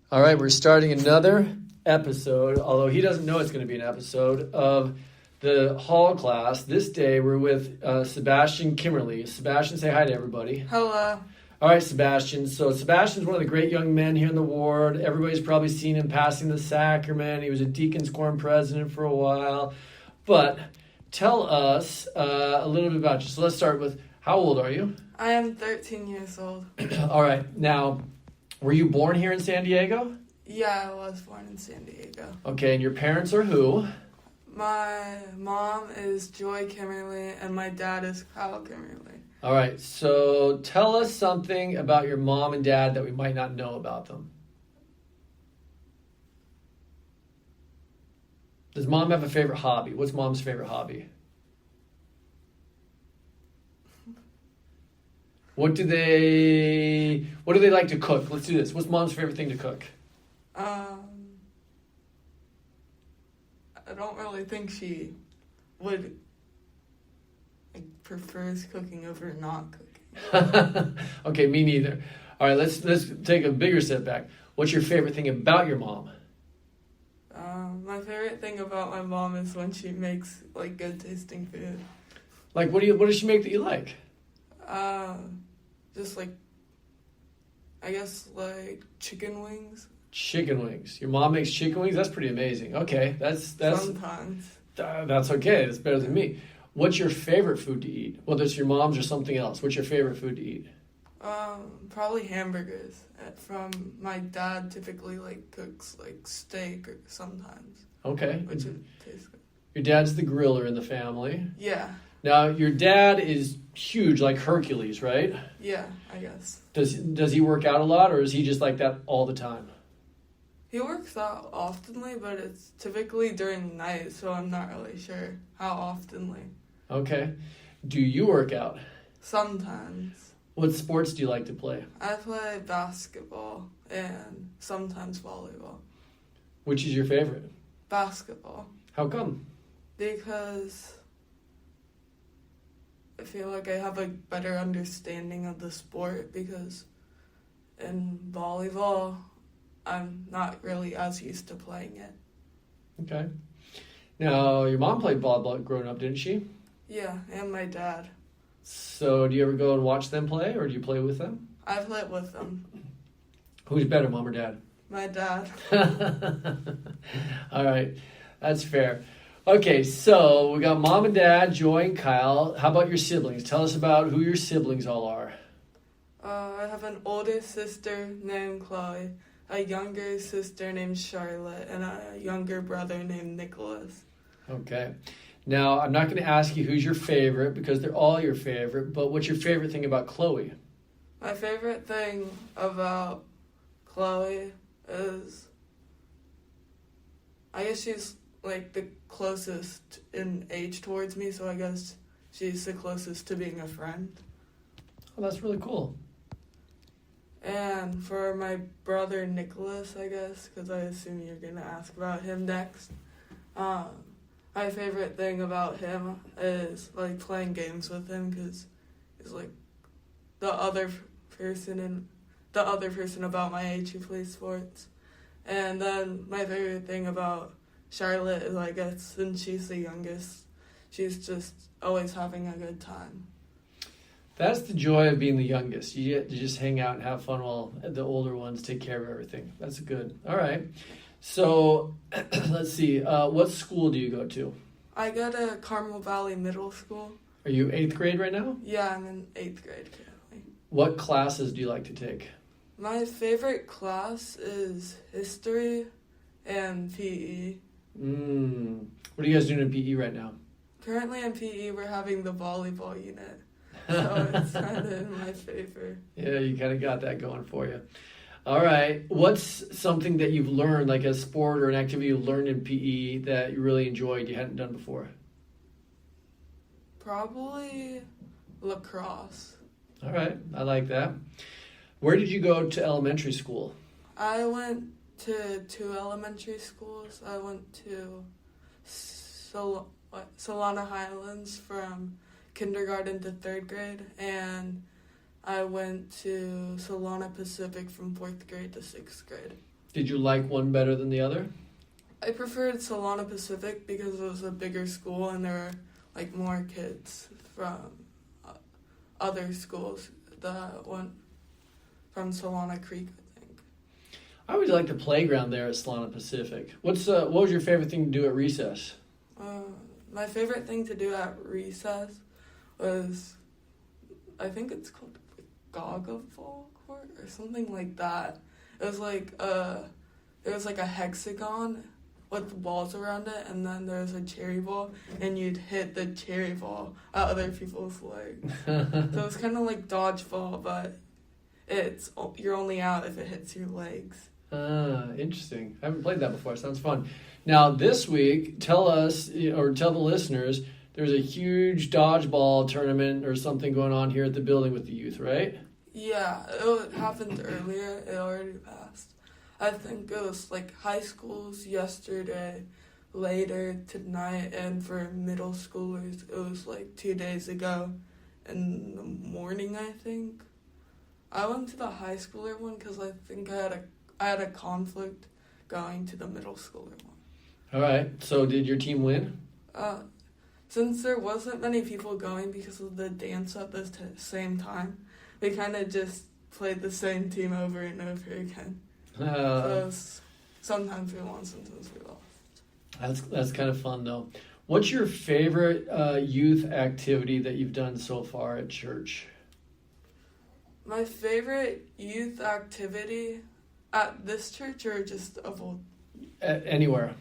All right, we're starting another episode, although he doesn't know it's going to be an episode, of the Hall class. This day we're with Sebastian Kuemmerle. Sebastian, say hi to everybody. Hello. All right, Sebastian. So Sebastian's one of the great young men here in the ward. Everybody's probably seen him passing the sacrament. He was a Deacon's Quorum president for a while. But tell us a little bit about you. So let's start with, how old are you? I am 13 years old. All right. Now, were you born here in San Diego? Yeah, I was born in San Diego. Okay, and your parents are who? My mom is Joy Kuemmerle and my dad is Kyle Kuemmerle. All right, so tell us something about your mom and dad that we might not know about them. Does mom have a favorite hobby? What's mom's favorite hobby? What do they like to cook? Let's do this. What's mom's favorite thing to cook? I don't really think she would prefers cooking over not cooking. Okay, me neither. All right, let's take a bigger step back. What's your favorite thing about your mom? My favorite thing about my mom is when she makes like good tasting food. Like what does she make that you like? Just like, I guess like chicken wings. Chicken wings. Your mom makes chicken wings? That's pretty amazing. Okay, that's Sometimes. That's okay. That's better than me. What's your favorite food to eat? Whether it's your mom's or something else. What's your favorite food to eat? Probably hamburgers. From my dad typically like cooks like steak or sometimes. Okay. Which it tastes good. Your dad's the griller in the family. Yeah. Now, your dad is huge, like Hercules, right? Yeah, I guess. Does he work out a lot, or is he just like that all the time? He works out oftenly, but it's typically during the night, so I'm not really sure how oftenly. Okay. Do you work out? Sometimes. What sports do you like to play? I play basketball and sometimes volleyball. Which is your favorite? Basketball. How come? Because I feel like I have a better understanding of the sport, because in volleyball, I'm not really as used to playing it. Okay. Now, your mom played volleyball growing up, didn't she? Yeah, and my dad. So do you ever go and watch them play, or do you play with them? I played with them. Who's better, mom or dad? My dad. All right. That's fair. Okay, so we got mom and dad, Joy and Kyle. How about your siblings? Tell us about who your siblings all are. I have an older sister named Chloe, a younger sister named Charlotte, and a younger brother named Nicholas. Okay. Now, I'm not going to ask you who's your favorite, because they're all your favorite, but what's your favorite thing about Chloe? My favorite thing about Chloe is, I guess she's like the closest in age towards me, so I guess she's the closest to being a friend. Oh, that's really cool. And for my brother Nicholas, I guess, because I assume you're going to ask about him next, my favorite thing about him is like playing games with him, because he's like the other person about my age who plays sports. And then my favorite thing about Charlotte is, I guess, since she's the youngest, she's just always having a good time. That's the joy of being the youngest. You get to just hang out and have fun while the older ones take care of everything. That's good. All right. So let's see. What school do you go to? I go to Carmel Valley Middle School. Are you 8th grade right now? Yeah, I'm in 8th grade currently. What classes do you like to take? My favorite class is history and PE. What are you guys doing in PE right now? Currently in PE, we're having the volleyball unit. So it's kind of in my favor. Yeah, you kind of got that going for you. All right. What's something that you've learned, like a sport or an activity you learned in PE that you really enjoyed you hadn't done before? Probably lacrosse. All right. I like that. Where did you go to elementary school? I went to 2 elementary schools. I went to Solana Highlands from kindergarten to 3rd grade, and I went to Solana Pacific from 4th grade to 6th grade. Did you like one better than the other? I preferred Solana Pacific because it was a bigger school and there were like more kids from other schools that went from Solana Creek, I think. I always liked the playground there at Solana Pacific. What was your favorite thing to do at recess? My favorite thing to do at recess was, I think it's called Goggleball Court or something like that. It was like a hexagon with the balls around it, and then there's a cherry ball, and you'd hit the cherry ball at other people's legs. So it's kind of like dodgeball, but you're only out if it hits your legs. Interesting. I haven't played that before. Sounds fun. Now, this week, tell us, or tell the listeners, there's a huge dodgeball tournament or something going on here at the building with the youth, right? Yeah, it happened earlier. It already passed. I think it was like high schools yesterday, later tonight, and for middle schoolers, it was like 2 days ago in the morning, I think. I went to the high schooler one because I think I had a conflict going to the middle schooler one. All right. So did your team win? Since there wasn't many people going because of the dance at the same time, we kind of just played the same team over and over again. So sometimes we won, sometimes we lost. That's kind of fun, though. What's your favorite youth activity that you've done so far at church? My favorite youth activity at this church or just of all? Anywhere.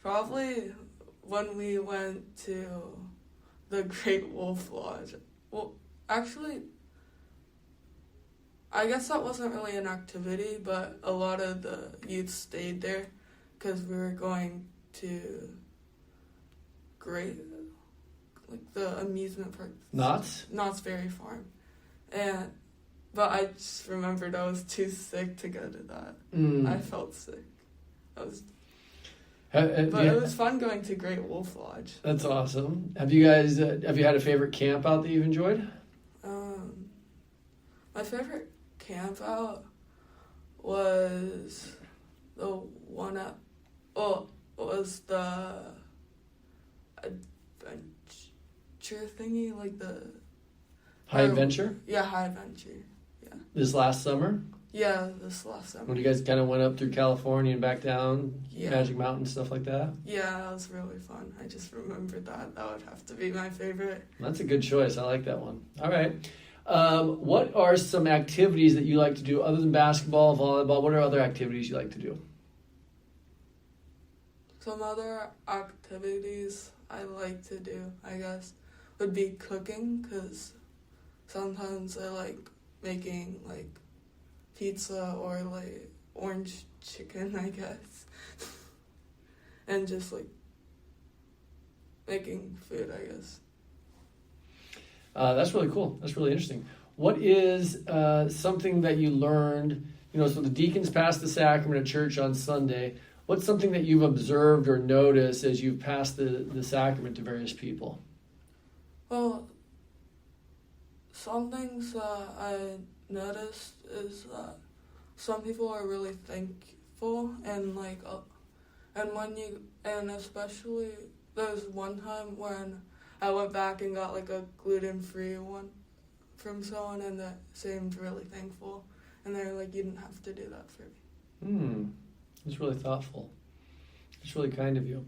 Probably when we went to the Great Wolf Lodge. Well, actually, I guess that wasn't really an activity, but a lot of the youth stayed there because we were going to the amusement park. Knott's Berry Farm. But I just remembered I was too sick to go to that. I felt sick. But it was fun going to Great Wolf Lodge. That's awesome. Have you guys have you had a favorite camp out that you've enjoyed? My favorite camp out was the one was the adventure thingy, like the High Adventure? Yeah, High Adventure. Yeah. This last summer? Yeah, this last summer. When you guys kind of went up through California and back down, yeah. Magic Mountain, stuff like that? Yeah, that was really fun. I just remembered that. That would have to be my favorite. That's a good choice. I like that one. All right. What are some activities that you like to do other than basketball, volleyball? What are other activities you like to do? Some other activities I like to do, I guess, would be cooking, because sometimes I like making, like, pizza or, like, orange chicken, I guess. And just, like, making food, I guess. That's really cool. That's really interesting. What is something that you learned, so the deacons passed the sacrament at church on Sunday. What's something that you've observed or noticed as you've passed the sacrament to various people? Well, some things that I noticed is that some people are really thankful, and like, and especially there's one time when I went back and got like a gluten-free one from someone, and that seemed really thankful, and they're like, you didn't have to do that for me. That's really thoughtful. It's really kind of you.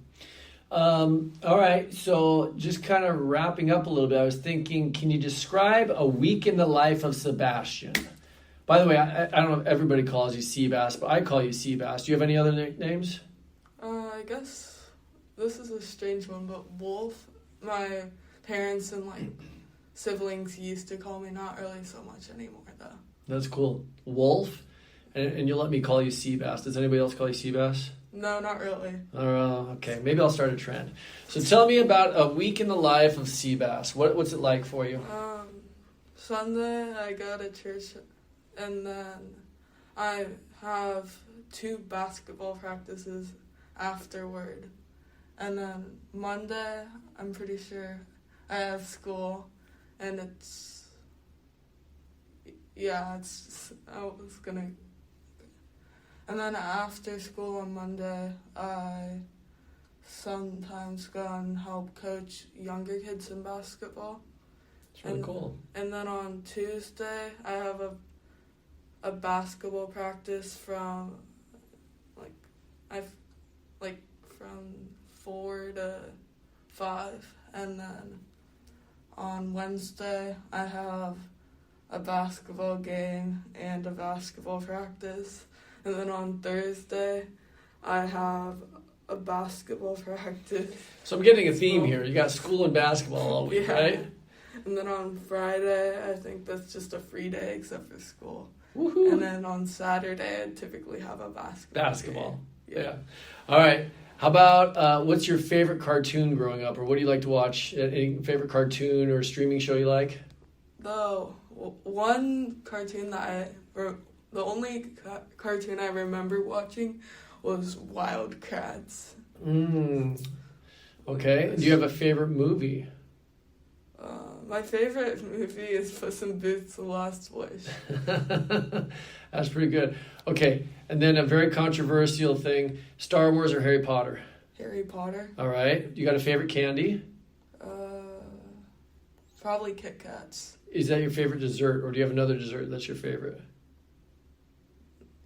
All right, so just kind of wrapping up a little bit, I was thinking, can you describe a week in the life of Sebastian? By the way, I don't know if everybody calls you Seabass, but I call you Seabass. Do you have any other nicknames? I guess this is a strange one, but Wolf, my parents and like siblings used to call me, not really so much anymore though. That's cool. Wolf, and you'll let me call you Seabass. Does anybody else call you Seabass? No, not really. Okay, maybe I'll start a trend. So tell me about a week in the life of Seabass. What's it like for you? Sunday I go to church, and then I have 2 basketball practices afterward. And then Monday, I'm pretty sure I have school, and And then after school on Monday, I sometimes go and help coach younger kids in basketball. It's really cool. And then on Tuesday, I have a basketball practice from from 4 to 5, and then on Wednesday I have a basketball game and a basketball practice, and then on Thursday I have a basketball practice. So I'm getting a theme here. You got school and basketball all week, right? And then on Friday, I think that's just a free day except for school. Woohoo! And then on Saturday, I typically have a basketball. Yeah. All right. How about what's your favorite cartoon growing up, or what do you like to watch? Any favorite cartoon or streaming show you like? The one cartoon the only cartoon I remember watching was Wild Kratts. Okay. Do you have a favorite movie? My favorite movie is Puss in Boots: The Last Wish. That's pretty good. Okay, and then a very controversial thing, Star Wars or Harry Potter? Harry Potter. All right. You got a favorite candy? Probably Kit Kats. Is that your favorite dessert, or do you have another dessert that's your favorite?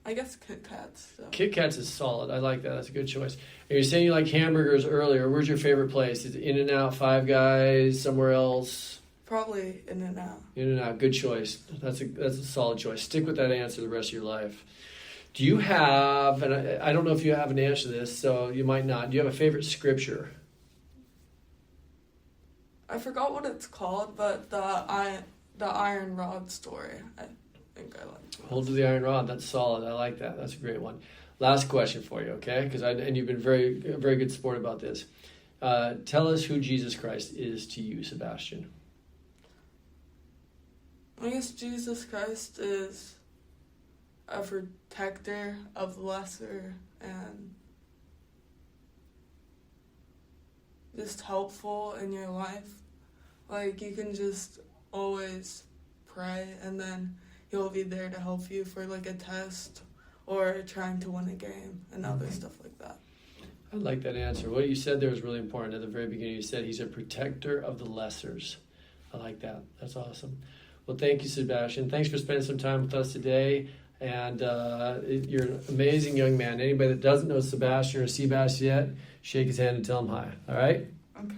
I guess Kit Kats. So. Kit Kats is solid. I like that. That's a good choice. And you're saying you like hamburgers earlier. Where's your favorite place? Is it In-N-Out, Five Guys, somewhere else? Probably In-N-Out. In-N-Out, good choice. That's a solid choice. Stick with that answer the rest of your life. Do you have, and I don't know if you have an answer to this, so you might not. Do you have a favorite scripture? I forgot what it's called, but the iron rod story. I think I like. Hold to the iron rod. That's solid. I like that. That's a great one. Last question for you, okay? And you've been very good sport about this. Tell us who Jesus Christ is to you, Sebastian. I guess Jesus Christ is a protector of the lesser and just helpful in your life. Like, you can just always pray, and then he'll be there to help you for like a test or trying to win a game and other stuff like that. I like that answer. What you said there was really important. At the very beginning, you said he's a protector of the lessers. I like that. That's awesome. Well, thank you, Sebastian. Thanks for spending some time with us today. And you're an amazing young man. Anybody that doesn't know Sebastian or Sebastian yet, shake his hand and tell him hi. All right? Okay.